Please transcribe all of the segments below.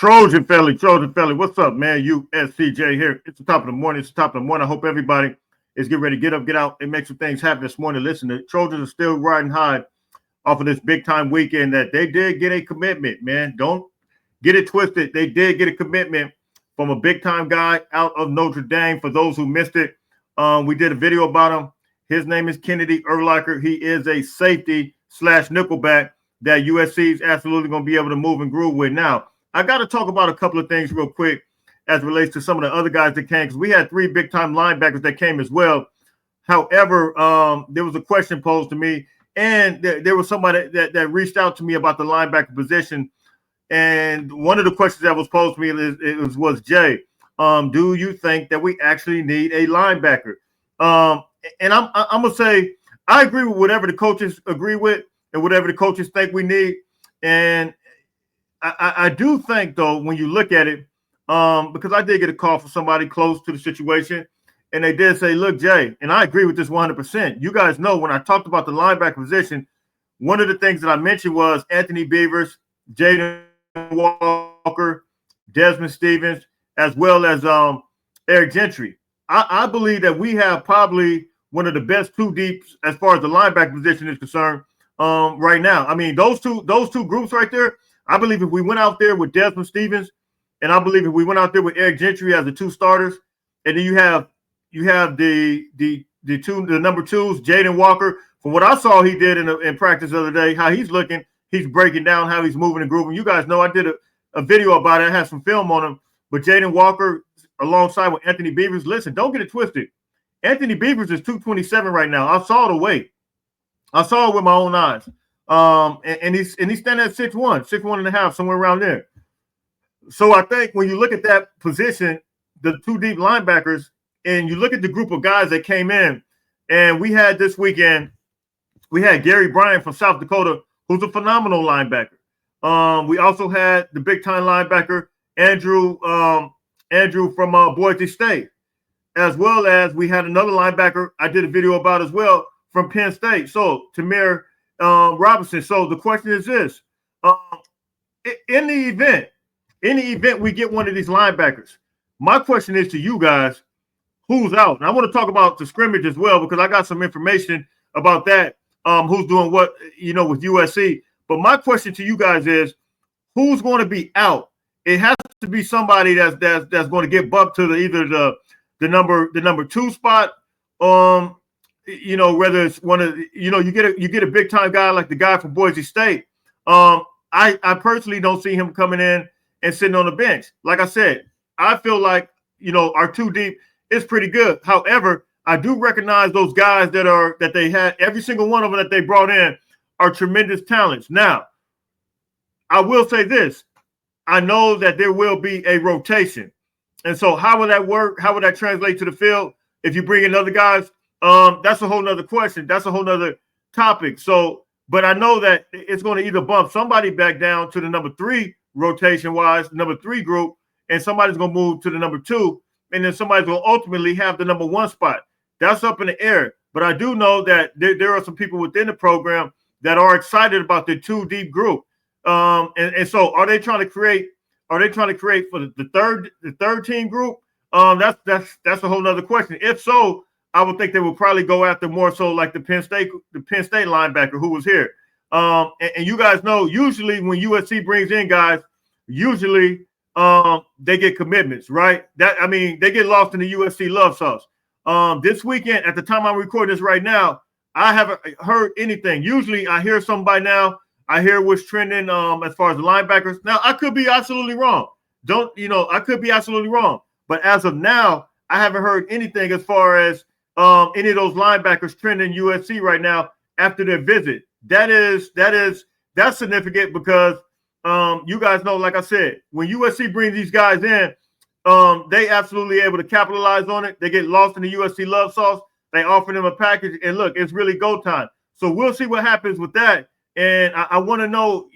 Trojan Felly. What's up, man? USCJ here. It's the top of the morning. I hope everybody is getting ready to get up, get out, and make some things happen this morning. Listen, the Trojans are still riding high off of this big time weekend that they did get a commitment, man. Don't get it twisted. They did get a commitment from a big time guy out of Notre Dame. For those who missed it, we did a video about him. His name is Keenyi. He is a safety / nickelback that USC is absolutely going to be able to move and groove with. Now, I got to talk about a couple of things real quick as it relates to some of the other guys that came, because we had 3 big-time linebackers that came as well. However, there was a question posed to me, and there was somebody that reached out to me about the linebacker position, and one of the questions that was posed to me was Jay, do you think that we actually need a linebacker? And I'm going to say I agree with whatever the coaches agree with and whatever the coaches think we need, and I do think, though, when you look at it, because I did get a call from somebody close to the situation, and they did say, look, Jay, and I agree with this 100%. You guys know when I talked about the linebacker position, one of the things that I mentioned was Anthony Beavers, Jaden Walker, Desmond Stevens, as well as Eric Gentry. I believe that we have probably one of the best 2 deeps as far as the linebacker position is concerned right now. I mean, those two groups right there, I believe if we went out there with Desmond Stevens, and I believe if we went out there with Eric Gentry as the 2 starters, and then you have the number 2s, Jaden Walker. From what I saw he did in practice the other day, how he's looking, he's breaking down how he's moving and grooving. You guys know I did a video about it. I had some film on him. But Jaden Walker alongside with Anthony Beavers, listen, don't get it twisted. Anthony Beavers is 227 right now. I saw the weight. I saw it with my own eyes. And he's standing at 6'1", and a half, somewhere around there. So I think when you look at that position, the 2 deep linebackers, and you look at the group of guys that came in, and we had this weekend, we had Gary Bryant from South Dakota, who's a phenomenal linebacker. We also had the big time linebacker, Andrew from Boise State, as well as we had another linebacker I did a video about as well from Penn State. So Tamir Robinson. So the question is this: in the event we get one of these linebackers, my question is to you guys, who's out? And I want to talk about the scrimmage as well, because I got some information about that. Who's doing what, with USC. But my question to you guys is, who's going to be out? It has to be somebody that's going to get bumped to either the number 2 spot. Whether it's one of you get a big time guy like the guy from Boise State. I personally don't see him coming in and sitting on the bench. Like I said, I feel like our 2 deep is pretty good. However, I do recognize those guys that they had. Every single one of them that they brought in are tremendous talents. Now, I will say this: I know that there will be a rotation, and so how will that work? How will that translate to the field if you bring in other guys? That's a whole nother question. That's a whole nother topic. So, but I know that it's going to either bump somebody back down to the number 3 rotation-wise, number 3 group, and somebody's going to move to the number 2, and then somebody's going to ultimately have the number 1 spot. That's up in the air. But I do know that there are some people within the program that are excited about the 2 deep group. And so are they trying to create for the third team group? That's a whole nother question. If so, I would think they would probably go after more so like the Penn State linebacker who was here. And you guys know, usually when USC brings in guys, usually they get commitments, right? They get lost in the USC love sauce. This weekend, at the time I'm recording this right now, I haven't heard anything. Usually I hear something by now. I hear what's trending as far as the linebackers. Now, I could be absolutely wrong. I could be absolutely wrong. But as of now, I haven't heard anything as far as any of those linebackers trending USC right now after their visit. That's significant because you guys know, like I said, when USC brings these guys in, they absolutely able to capitalize on it. They get lost in the USC love sauce. They offer them a package, and look, it's really go time. So we'll see what happens with that. And I want to know,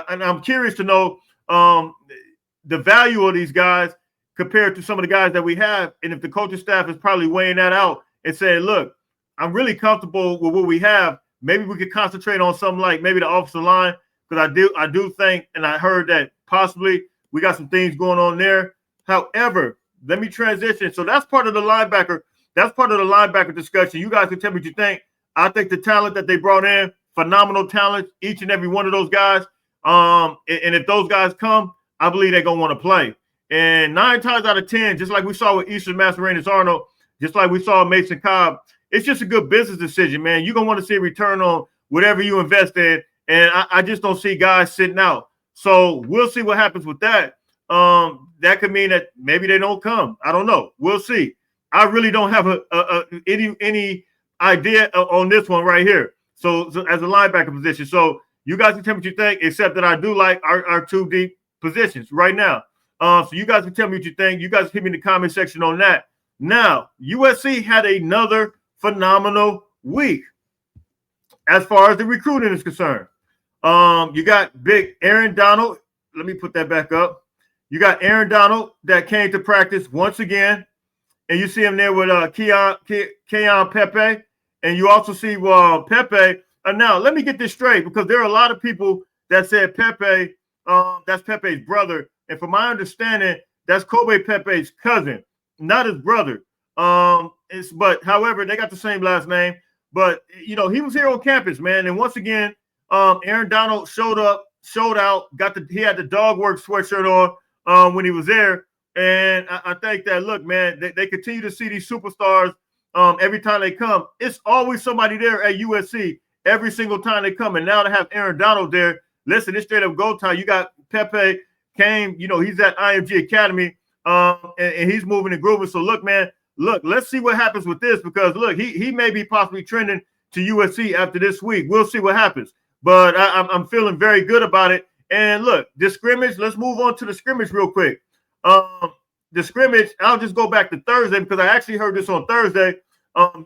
and I'm curious to know the value of these guys compared to some of the guys that we have, and if the coaching staff is probably weighing that out and saying, look, I'm really comfortable with what we have. Maybe we could concentrate on something like maybe the offensive line, because I do think, and I heard that possibly We got some things going on there. However, let me transition. So that's part of the linebacker. That's part of the linebacker discussion. You guys can tell me what you think. I think the talent that they brought in, phenomenal talent, each and every one of those guys. And if those guys come, I believe they're going to want to play. And 9 times out of 10, just like we saw with Eastern Mascarenas Arnold, just like we saw Mason Cobb, it's just a good business decision, man. You're going to want to see a return on whatever you invest in. And I just don't see guys sitting out. So we'll see what happens with that. That could mean that maybe they don't come. I don't know. We'll see. I really don't have any idea on this one right here. So as a linebacker position. So you guys can tell me what you think, except that I do like our 2 deep positions right now. So you guys can tell me what you think. You guys hit me in the comment section on that. Now, USC had another phenomenal week as far as the recruiting is concerned. You got big Aaron Donald. Let me put that back up. You got Aaron Donald that came to practice once again. And you see him there with Keenyi Pepe. And you also see Pepe. Now, let me get this straight, because there are a lot of people that said Pepe, that's Pepe's brother. And from my understanding, that's Kobe Pepe's cousin, not his brother. But however, they got the same last name. But, he was here on campus, man. And once again, Aaron Donald showed out, he had the dog work sweatshirt on when he was there. And I think that, look, man, they continue to see these superstars every time they come. It's always somebody there at USC every single time they come. And now to have Aaron Donald there, listen, it's straight up go time. You got Pepe came, he's at IMG Academy, and he's moving and grooving. So, look, man, let's see what happens with this, because, look, he may be possibly trending to USC after this week. We'll see what happens. But I'm feeling very good about it. And, look, the scrimmage, let's move on to the scrimmage real quick. The scrimmage, I'll just go back to Thursday, because I actually heard this on Thursday.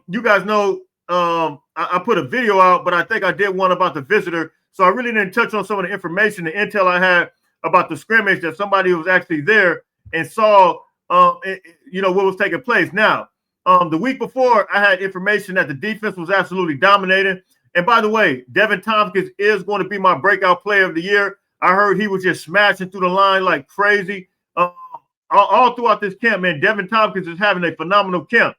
You guys know I put a video out, but I think I did one about the visitor. So I really didn't touch on some of the information, the intel I had about the scrimmage, that somebody was actually there and saw, what was taking place. Now, the week before, I had information that the defense was absolutely dominating. And by the way, Devin Tompkins is going to be my breakout player of the year. I heard he was just smashing through the line like crazy. All throughout this camp, man, Devin Tompkins is having a phenomenal camp.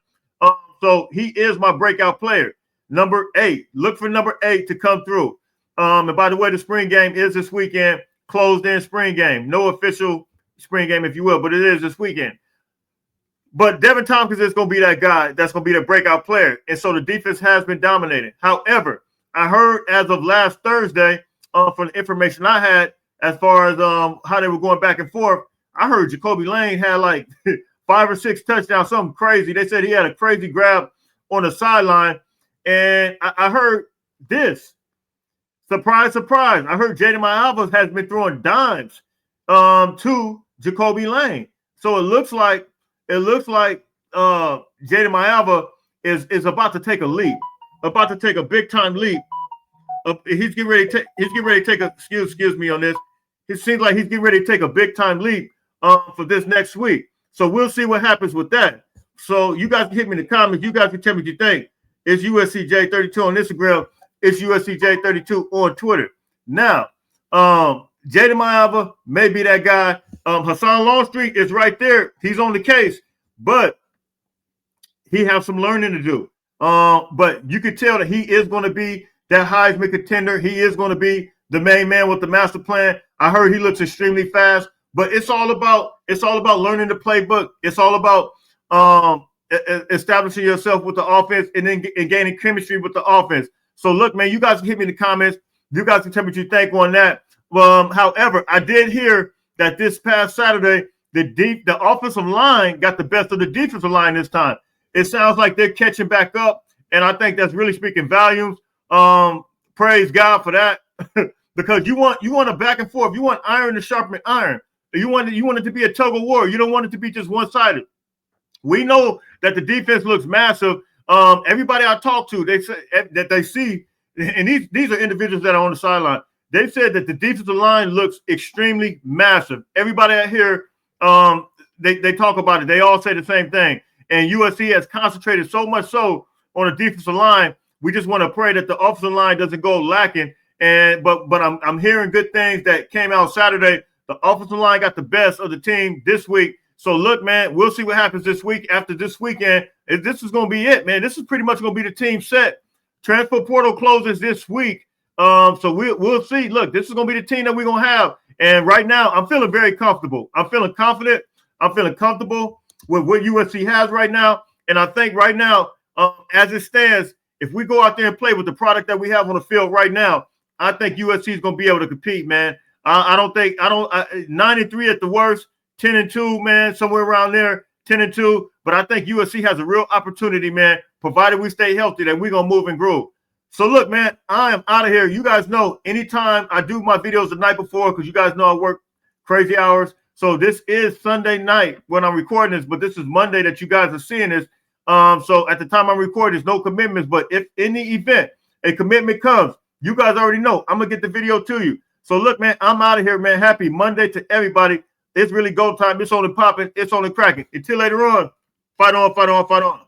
So he is my breakout player. Number 8. Look for number 8 to come through. And by the way, the spring game is this weekend. Closed-in spring game. No official spring game, if you will, but it is this weekend. But Devin Tompkins is going to be that guy that's going to be the breakout player. And so the defense has been dominating. However, I heard as of last Thursday, from the information I had, as far as how they were going back and forth, I heard Jacoby Lane had like 5 or 6 touchdowns, something crazy. They said he had a crazy grab on the sideline. And I heard this. Surprise, surprise. I heard Jaden Maiava has been throwing dimes to Jacoby Lane. So it looks like Jaden Maiava is about to take a leap, about to take a big time leap. He's getting ready to take a excuse me on this. It seems like he's getting ready to take a big time leap for this next week. So we'll see what happens with that. So you guys can hit me in the comments. You guys can tell me what you think. It's USCJ32 on Instagram. It's USCJ32 on Twitter. Now, Jaden Maiava may be that guy. Hassan Longstreet is right there. He's on the case, but he has some learning to do. But you can tell that he is going to be that Heisman contender. He is going to be the main man with the master plan. I heard he looks extremely fast, but it's all about learning the playbook. It's all about establishing yourself with the offense and then gaining chemistry with the offense. So look, man, you guys can hit me in the comments. You guys can tell me what you think on that. However, I did hear that this past Saturday, the offensive line got the best of the defensive line this time. It sounds like they're catching back up, and I think that's really speaking volumes. Praise God for that, because you want a back and forth. You want iron to sharpen iron. You want it to be a tug of war. You don't want it to be just one-sided. We know that the defense looks massive. Everybody I talk to, they say that they see, and these are individuals that are on the sideline. They said that the defensive line looks extremely massive. Everybody out here, they talk about it. They all say the same thing. And USC has concentrated so much so on the defensive line. We just want to pray that the offensive line doesn't go lacking. But I'm hearing good things that came out Saturday. The offensive line got the best of the team this week. So look, man, we'll see what happens this week. After this weekend, this is going to be it, man. This is pretty much going to be the team set. Transfer portal closes this week. So we'll see. Look, this is going to be the team that we're going to have. And right now, I'm feeling very comfortable. I'm feeling confident. I'm feeling comfortable with what USC has right now. And I think right now, as it stands, if we go out there and play with the product that we have on the field right now, I think USC is going to be able to compete, man. I don't 9-3 at the worst, 10-2, man, somewhere around there, 10-2. But I think USC has a real opportunity, man, provided we stay healthy, that we're going to move and groove. So look, man, I am out of here. You guys know anytime I do my videos the night before, because you guys know I work crazy hours. So this is Sunday night when I'm recording this, but this is Monday that you guys are seeing this. So at the time I'm recording, there's no commitments. But if in the event a commitment comes, you guys already know I'm going to get the video to you. So look, man, I'm out of here, man. Happy Monday to everybody. It's really go time. It's only popping. It's only cracking. Until later on, fight on, fight on, fight on.